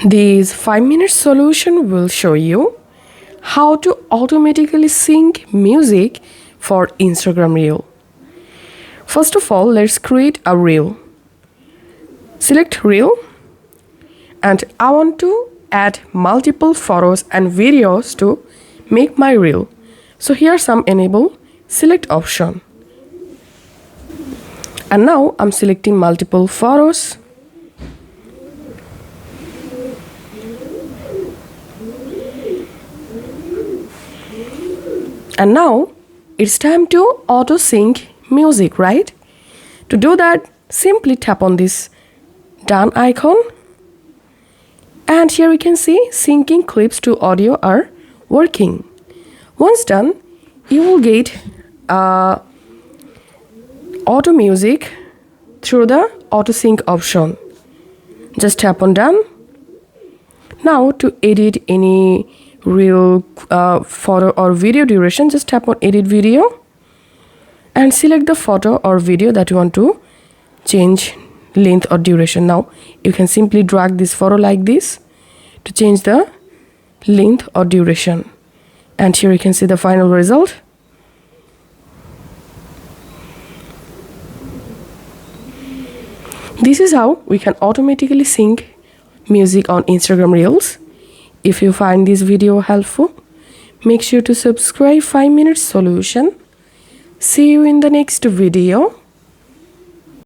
This 5-minute solution will show you how to automatically sync music for Instagram Reel. First of all, let's create a reel. Select Reel, and I want to add multiple photos and videos to make my reel. So here some enable select option. And now I'm selecting multiple photos. And now it's time to auto sync music, right? To do that, simply tap on this done icon. And here we can see syncing clips to audio are working. Once done, you will get auto music through the auto sync option. Just tap on done. Now to edit any reel photo or video duration, just tap on edit video and select the photo or video that you want to change length or duration. Now you can simply drag this photo like this to change the length or duration, and here you can see the final result. This is how we can automatically sync music on Instagram Reels. If you find this video helpful, make sure to subscribe 5 Minute Solution. See you in the next video.